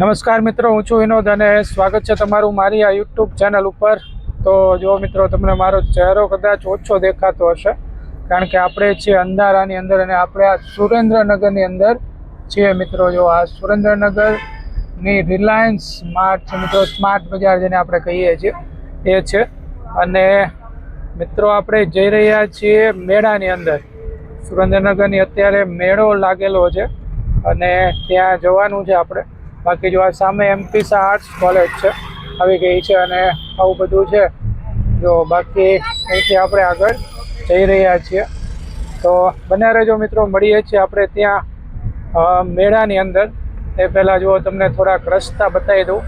નમસ્કાર મિત્રો, હું છું વિનોદ અને સ્વાગત છે તમારું મારી આ યુટ્યુબ ચેનલ ઉપર। તો જો મિત્રો, તમને મારો ચહેરો કદાચ ઓછો દેખાતો હશે કારણ કે આપણે છીએ અંધારાની અંદર અને આપણે આ સુરેન્દ્રનગરની અંદર છીએ મિત્રો। જો આ સુરેન્દ્રનગરની રિલાયન્સ સ્માર્ટ છે મિત્રો, સ્માર્ટ બજાર જેને આપણે કહીએ છીએ એ છે। અને મિત્રો, આપણે જઈ રહ્યા છીએ મેળાની અંદર। સુરેન્દ્રનગરની અત્યારે મેળો લાગેલો છે અને ત્યાં જવાનું છે આપણે। બાકી જો આ સામે એમપી શાહ આર્ટ્સ કોલેજ છે આવી ગઈ છે અને આવું બધું છે। જો બાકી અહીંથી આપણે આગળ જઈ રહ્યા છીએ, તો બન્યા રહેજો મિત્રો। મળીએ છીએ આપણે ત્યાં મેળાની અંદર। એ પહેલાં જો તમને થોડાક રસ્તા બતાવી દઉં।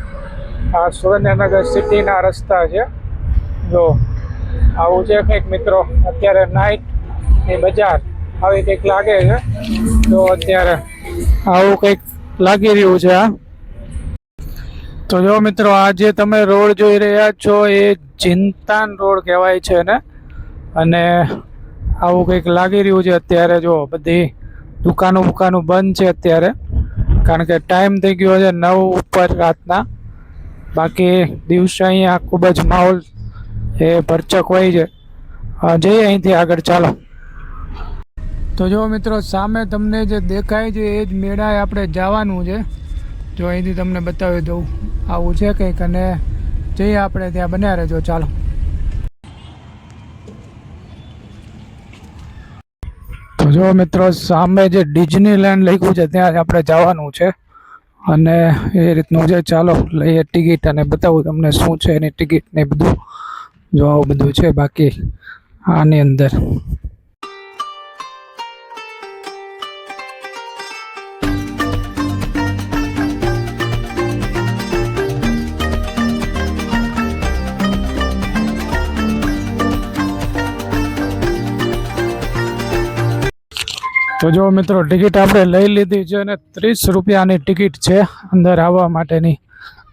આ સુરેન્દ્રનગર સિટીના રસ્તા છે। જો આવું છે કંઈક મિત્રો, અત્યારે નાઇટની બજાર આવી કંઈક લાગે છે। જો અત્યારે આવું કંઈક લાગી રહ્યું છે। તો જો મિત્રો, આ જે તમે રોડ જોઈ રહ્યા છો એ ચિંતાન રોડ કહેવાય છે ને, અને આવું કંઈક લાગી રહ્યું છે અત્યારે। જો બધી દુકાનો બંધ છે અત્યારે કારણ કે ટાઈમ થઈ ગયો છે 9 ઉપર રાતના। બાકી દિવસે અહીંયા ખૂબ જ માહોલ એ ભરચક હોય છે। જઈએ અહીંથી આગળ, ચાલો। તો જો મિત્રો, સામે તમને જે દેખાય છે એ જ મેળાએ આપણે જવાનું છે। જો અહીંથી તમને બતાવી દઉં, આવું છે કંઈક અને જઈએ આપણે ત્યાં, બન્યા રહેજો, ચાલો। તો જો મિત્રો, સામે જે ડિઝનીલેન્ડ લખ્યું છે ત્યાં આપણે જવાનું છે અને એ રીતનું છે। ચાલો લઈએ ટિકિટ અને બતાવું તમને શું છે એની ટિકિટ ને બધું। જો આવું બધું છે બાકી આની અંદર। તો જો મિત્રો, ટિકિટ આપણે લઈ લીધી છે અને 30 રૂપિયાની ટિકિટ છે અંદર આવવા માટેની।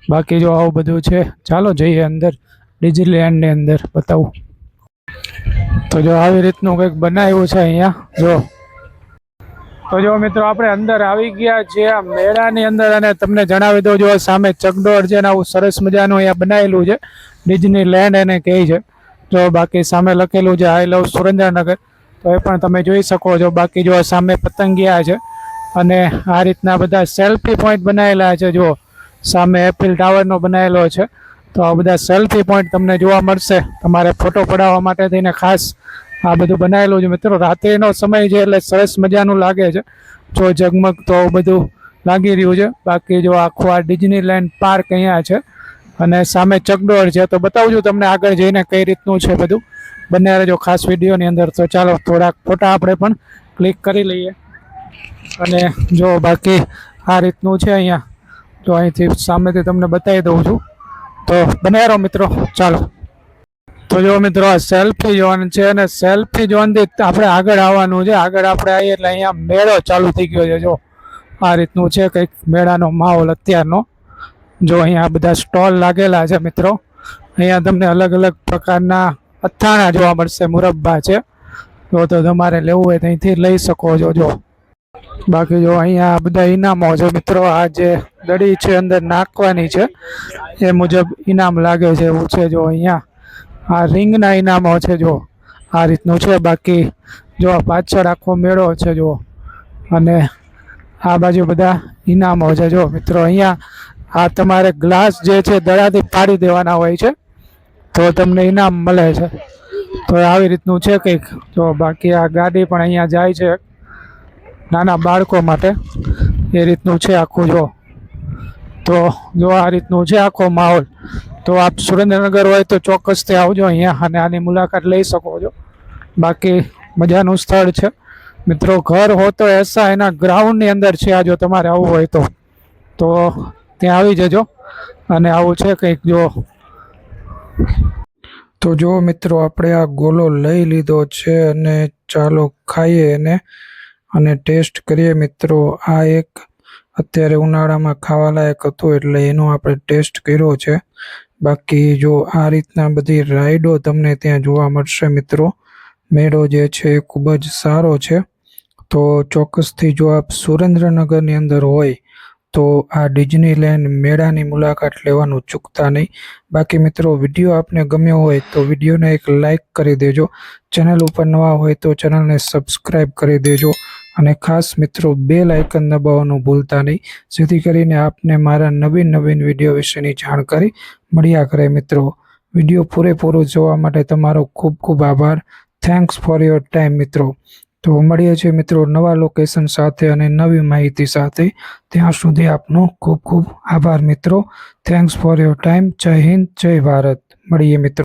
બાકી જો આવું બધું છે, ચાલો જઈએ અંદર ડિઝનીલેન્ડની અંદર, બતાવું। તો જો આવી રીતનું કંઈક બનાવ્યું છે અહીંયા। તો જો મિત્રો, આપણે અંદર આવી ગયા છીએ આ મેળાની અંદર અને તમને જણાવી દઉં, જો સામે ચકડોળ છે ને આવું સરસ મજાનું અહીંયા બનાવેલું છે, ડિઝનીલેન્ડ એને કહે છે। જો બાકી સામે લખેલું છે આઈ લવ સુરેન્દ્રનગર, તો એ પણ તમે જોઈ શકો છો। બાકી જો સામે પતંગિયા છે અને આ રીતના બધા સેલ્ફી પોઈન્ટ બનાવેલા છે। જો સામે એફિલ ટાવરનો બનાવેલો છે, તો આ બધા સેલ્ફી પોઈન્ટ તમને જોવા મળશે। તમારે ફોટો પડાવવા માટે થઈને ખાસ આ બધું બનાવેલું છે મિત્રો। રાત્રિનો સમય છે એટલે સરસ મજાનું લાગે છે। જો ઝગમગ તો બધું લાગી રહ્યું છે। બાકી જો આખું આ ડિઝનીલેન્ડ પાર્ક અહીંયા છે અને સામે ચકડોળ છે, તો બતાવું છું તમને આગળ જઈને કઈ રીતનું છે બધું। બન્યા રહેજો ખાસ વિડીયોની અંદર। તો ચાલો થોડાક ફોટા આપણે પણ ક્લિક કરી લઈએ અને જો બાકી આ રીતનું છે અહીંયા। જો અહીંથી સામેથી તમને બતાવી દઉં છું, તો બન્યા રહો મિત્રો, ચાલો। તો જો મિત્રો, આ સેલ્ફી ઝોન છે અને સેલ્ફી ઝોનથી આપણે આગળ આવવાનું છે। આગળ આપણે આવીએ એટલે અહીંયા મેળો ચાલુ થઈ ગયો છે। જો આ રીતનું છે કંઈક મેળાનો માહોલ અત્યારનો। જો અહીંયા બધા સ્ટોલ લાગેલા છે મિત્રો। અહીંયા તમને અલગ અલગ પ્રકારના અથાણા જોવા મળશે, મુરબ્બા છે। જો તો તમારે લેવું હોય તો અહીંથી લઈ શકો છો। જો બાકી જો અહીંયા બધા ઇનામો છે મિત્રો। આ જે દડી છે અંદર નાખવાની છે એ મુજબ ઇનામ લાગે છે એવું છે। જો અહીંયા આ રિંગના ઇનામો છે, જો આ રીતનું છે। બાકી જો પાછળ આખો મેળો છે જો, અને આ બાજુ બધા ઇનામો છે। જો મિત્રો, અહીંયા આ તમારે ગ્લાસ જે છે દડાથી પાડી દેવાના હોય છે તો તમને ઇનામ મળે છે। તો આવી રીતનું છે કંઈક। જો બાકી આ ગાડી પણ અહીંયા જાય છે નાના બાળકો માટે, એ રીતનું છે આખું। તો જો આ રીતનું છે આખો માહોલ। તો આપ સુરેન્દ્રનગર હોય તો ચોક્કસથી આવજો અહીંયા અને આની મુલાકાત લઈ શકો છો। બાકી મજાનું સ્થળ છે મિત્રો। ઘર હો તો એસા એના ગ્રાઉન્ડની અંદર છે આ, જો તમારે આવવું હોય તો ત્યાં આવી જજો। અને આવું છે કંઈક। તો જો મિત્રો, આપણે આ ગોલો લઈ લીધો છે અને ચાલો ખાઈએ અને ટેસ્ટ કરીએ મિત્રો। આ એક અત્યારે ઉનાળામાં ખાવાલાયક હતું એટલે એનો આપણે ટેસ્ટ કર્યો છે। બાકી જો આ રીતના બધી રાઈડો તમને ત્યાં જોવા મળશે મિત્રો। મેળો જે છે એ ખૂબ જ સારો છે। તો ચોક્કસથી જો આપ સુરેન્દ્રનગરની અંદર હોય તો આ ડિઝનીલેન્ડ મેળાની મુલાકાત લેવાનું ચૂકતા નહીં. બાકી મિત્રો વિડીયો આપને ગમ્યો હોય તો વિડીયોને એક લાઈક કરી દેજો. ચેનલ ઉપર નવા હોય તો ચેનલને સબસ્ક્રાઈબ કરી દેજો અને ખાસ મિત્રો બેલ આઇકન દબાવવાનું ભૂલતા નહીં, જેથી કરીને આપને મારા નવીન વિડીયો વિશેની જાણકારી મળ્યા કરે. મિત્રો વિડીયો પૂરેપૂરો જોવા માટે તમારો ખૂબ ખૂબ આભાર. થેન્ક્સ ફોર યોર ટાઈમ મિત્રો. તો મળીએ છીએ મિત્રો નવા લોકેશન સાથે અને નવી માહિતી સાથે. ત્યાં સુધી આપનો ખૂબ ખૂબ આભાર મિત્રો. Thanks for your time. જય હિન્દ, જય ભારત. મળીએ મિત્રો.